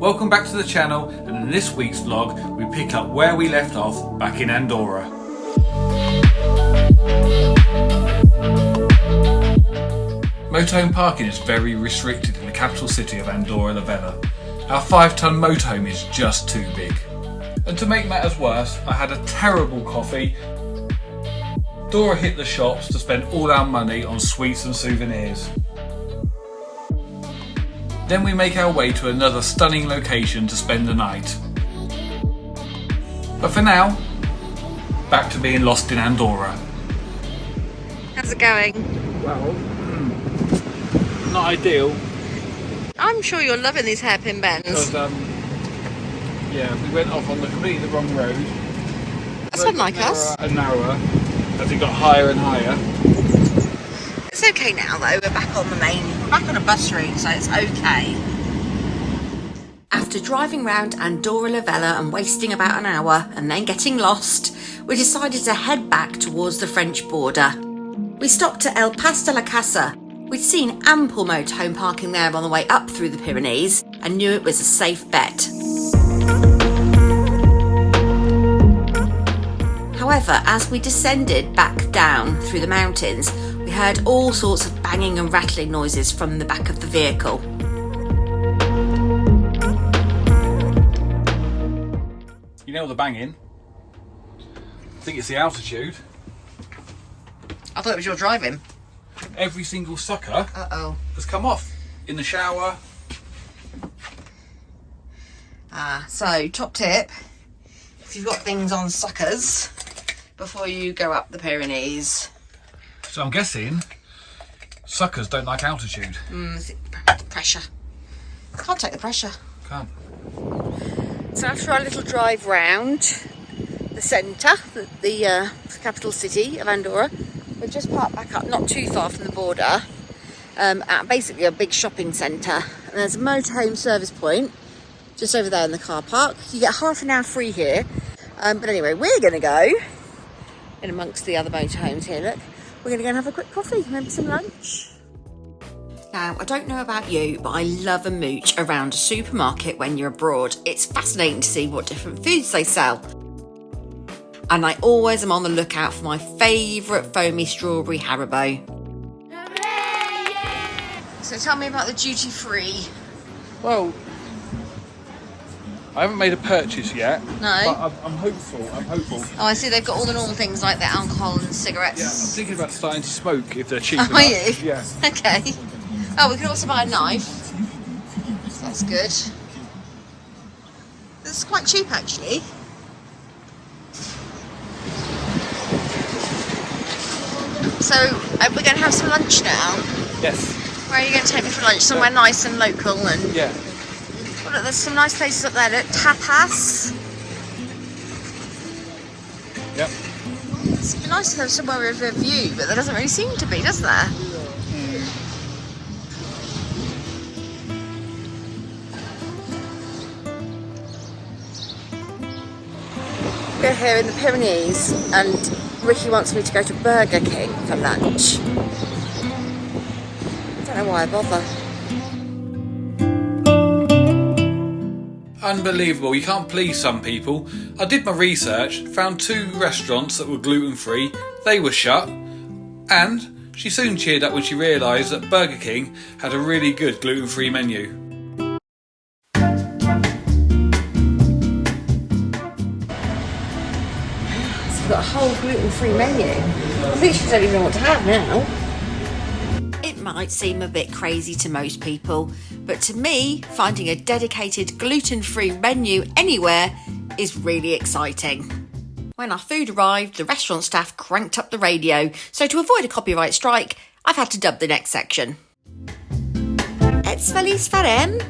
welcome back to the channel, and in this week's vlog we pick up where we left off back in Andorra. Motorhome parking is very restricted in the capital city of Andorra la Vella. Our 5-ton motorhome is just too big. And to make matters worse, I had a terrible coffee. Dora hit the shops to spend all our money on sweets and souvenirs. Then we make our way to another stunning location to spend the night. But for now, back to being lost in Andorra. How's it going? Well, not ideal. I'm sure you're loving these hairpin bends. Because, we went off on the completely wrong road. That's unlike us. And narrower as it got higher and higher. It's okay now though, we're back on we're back on a bus route, so it's okay. After driving round Andorra la Vella and wasting about an hour and then getting lost, we decided to head back towards the French border. We stopped at El Pas de la Casa. We'd seen ample motorhome parking there on the way up through the Pyrenees and knew it was a safe bet. However, as we descended back down through the mountains, we heard all sorts of banging and rattling noises from the back of the vehicle. You know the banging? I think it's the altitude. I thought it was your driving. Every single sucker has come off in the shower. So top tip, if you've got things on suckers before you go up the Pyrenees. So I'm guessing suckers don't like altitude. Pressure. Can't take the pressure. Can't. So after our little drive round the centre, the capital city of Andorra, we've just parked back up not too far from the border at basically a big shopping centre. And there's a motorhome service point just over there in the car park. You get half an hour free here. But anyway, we're going to go in amongst the other motorhomes here, look. We're going to go and have a quick coffee, maybe some lunch. Now, I don't know about you, but I love a mooch around a supermarket when you're abroad. It's fascinating to see what different foods they sell. And I always am on the lookout for my favourite foamy strawberry Haribo. So tell me about the duty free. Well, I haven't made a purchase yet. No. But I'm hopeful. Oh, I see they've got all the normal things like the alcohol and cigarettes. Yeah, I'm thinking about starting to smoke if they're cheap enough. Are you? Yeah. Okay. Oh, we can also buy a knife. So that's good. This is quite cheap actually. So, we're going to have some lunch now. Yes. Where are you going to take me for lunch? Somewhere nice and local and... Yeah. Oh, look, there's some nice places up there. Look, tapas. Yep. It's nice to have somewhere with a view, but there doesn't really seem to be, does there? We're here in the Pyrenees and Riki wants me to go to Burger King for lunch. I don't know why I bother. Unbelievable, you can't please some people. I did my research, found 2 restaurants that were gluten-free, they were shut, and she soon cheered up when she realised that Burger King had a really good gluten-free menu. We've got a whole gluten-free menu. I think she don't even know what to have now. It might seem a bit crazy to most people, but to me, finding a dedicated gluten-free menu anywhere is really exciting. When our food arrived, the restaurant staff cranked up the radio, so to avoid a copyright strike, I've had to dub the next section. Ets feliç farem?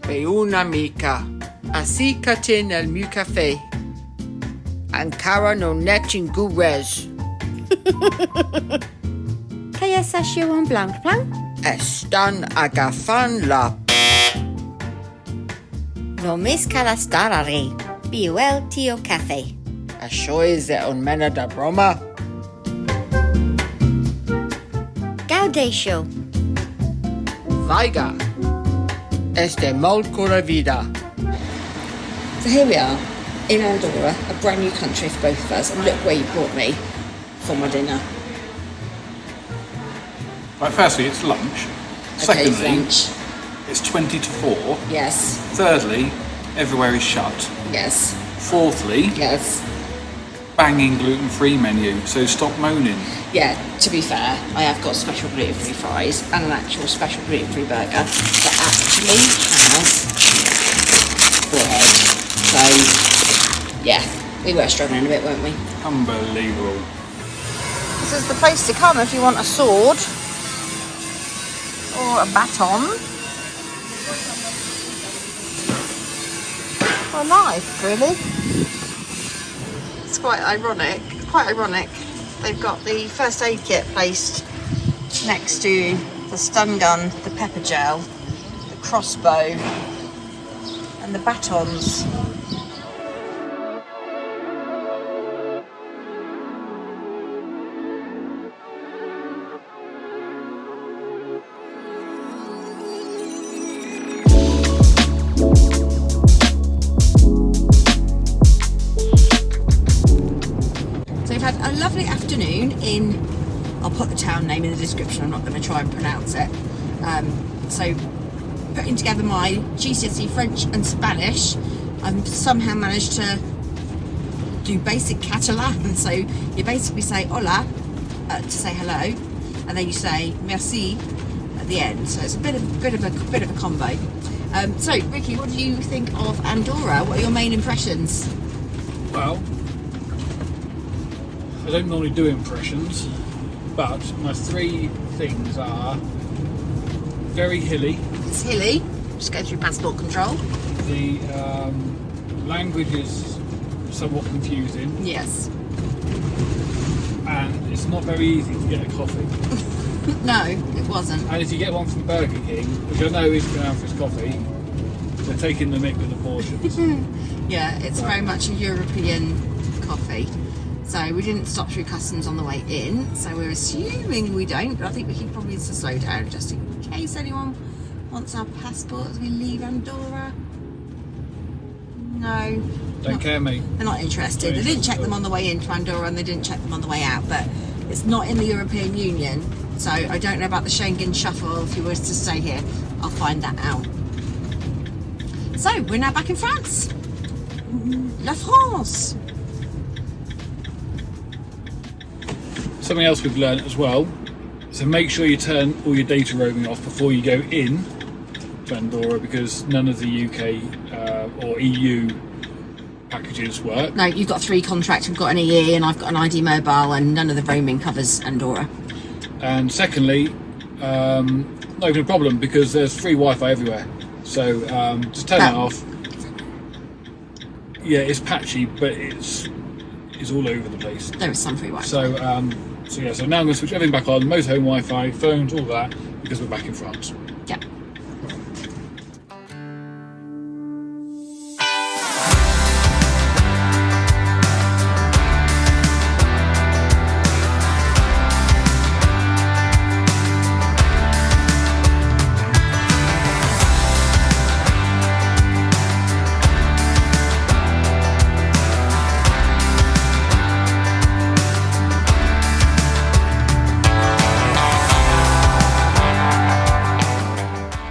Pe una mica. Assicati nel mio caffè. Encara non n'et ningú res. Que assaixiu en blanc blanc? Estan agafant la... Només cal estar a ri. Viu el tio cafè. Això és un mena de broma? Gaudeixo. Vaiga. Este molt cura vida. So here we are in Andorra, a brand new country for both of us, and look where you brought me for my dinner. Right, firstly, it's lunch. Okay, Secondly, lunch. it's 20 to 4. Yes. Thirdly, everywhere is shut. Yes. Fourthly, Yes. banging gluten-free menu, so stop moaning. Yeah, to be fair, I have got special gluten-free fries and an actual special gluten-free burger that actually has bread. So, yeah, we were struggling a bit, weren't we? Unbelievable. This is the place to come if you want a sword or a baton or a knife, really. It's quite ironic. They've got the first aid kit placed next to the stun gun, the pepper gel, the crossbow and the batons. A lovely afternoon in, I'll put the town name in the description, I'm not going to try and pronounce it. So putting together my GCSE French and Spanish, I've somehow managed to do basic Catalan. So you basically say hola to say hello, and then you say merci at the end. So it's a bit of a combo. So Ricky, what do you think of Andorra? What are your main impressions? Well, I don't normally do impressions, but my 3 things are very hilly. It's hilly. Just go through passport control. The language is somewhat confusing. Yes. And it's not very easy to get a coffee. No, it wasn't. And if you get one from Burger King, which I know is renowned for its coffee, they're taking the mick with the portions. Yeah, it's very much a European coffee. So we didn't stop through customs on the way in, so we're assuming we don't, but I think we can probably need to slow down just in case anyone wants our passport as we leave Andorra. No. Don't care, mate. They're not interested. They didn't check them on the way into Andorra and they didn't check them on the way out, but it's not in the European Union, so I don't know about the Schengen shuffle. If you were to stay here, I'll find that out. So we're now back in France. La France. Something else we've learned as well, so make sure you turn all your data roaming off before you go in to Andorra, because none of the UK or EU packages work. No, you've got 3 contracts. We've got an EE and I've got an ID mobile, and none of the roaming covers Andorra. And secondly, not even a problem, because there's free Wi-Fi everywhere. So just turn that off. Yeah, it's patchy, but it's all over the place. There is some free Wi-Fi. So now I'm going to switch everything back on, motorhome Wi-Fi, phones, all that, because we're back in France. Yeah.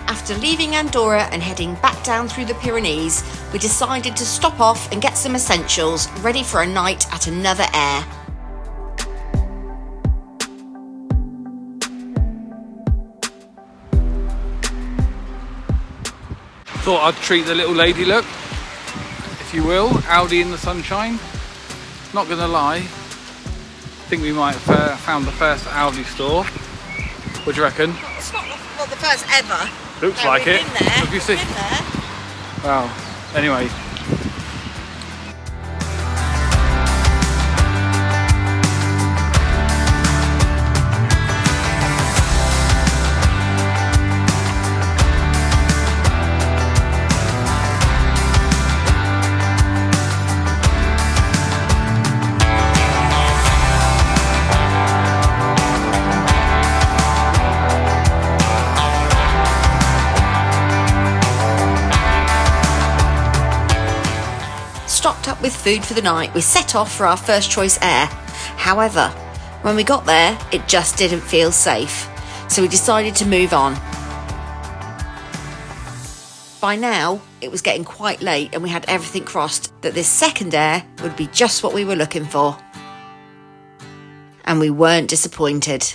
After leaving Andorra and heading back down through the Pyrenees, we decided to stop off and get some essentials ready for a night at another Aire. Thought I'd treat the little lady, look, if you will, Audi in the sunshine. Not gonna lie, I think we might have found the first Audi store. What do you reckon? It's not the first ever. Looks No, like we've it. been there. Have you seen? We've been there. Wow. Anyway. stocked up with food for the night, we set off for our first choice Aire. However, when we got there, it just didn't feel safe, so we decided to move on. By now, it was getting quite late and we had everything crossed that this second Aire would be just what we were looking for. And we weren't disappointed.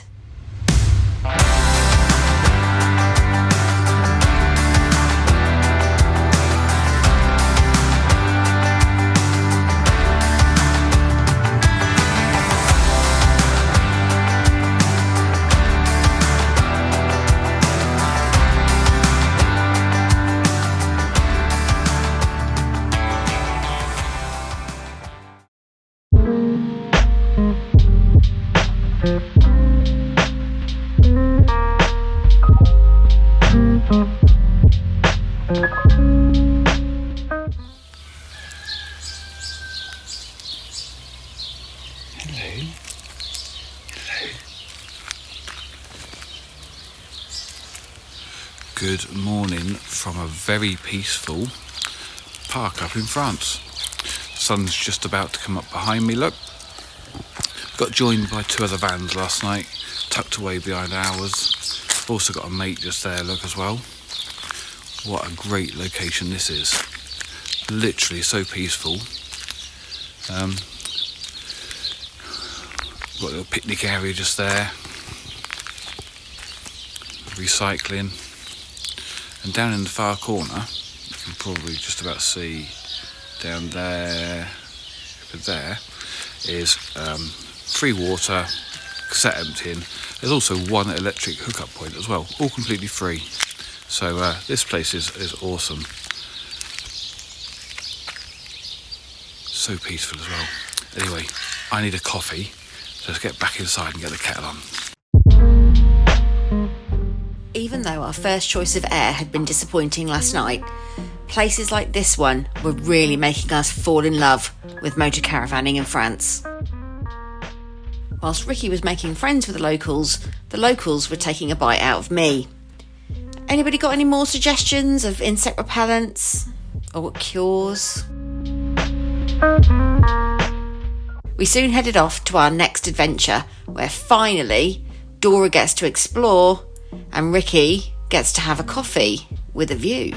Good morning from a very peaceful park up in France. Sun's just about to come up behind me, look. Got joined by 2 other vans last night, tucked away behind ours. Also got a mate just there, look, as well. What a great location this is. Literally so peaceful. Got a little picnic area just there. Recycling. And down in the far corner, you can probably just about see down there, over there, is free water, set emptying. There's also one electric hookup point as well, all completely free. So this place is awesome. So peaceful as well. Anyway, I need a coffee, so let's get back inside and get the kettle on. Even though our first choice of Aire had been disappointing last night, places like this one were really making us fall in love with motor caravanning in France. Whilst Riki was making friends with the locals were taking a bite out of me. Anybody got any more suggestions of insect repellents or cures? We soon headed off to our next adventure, where finally Dora gets to explore and Riki gets to have a coffee with a view.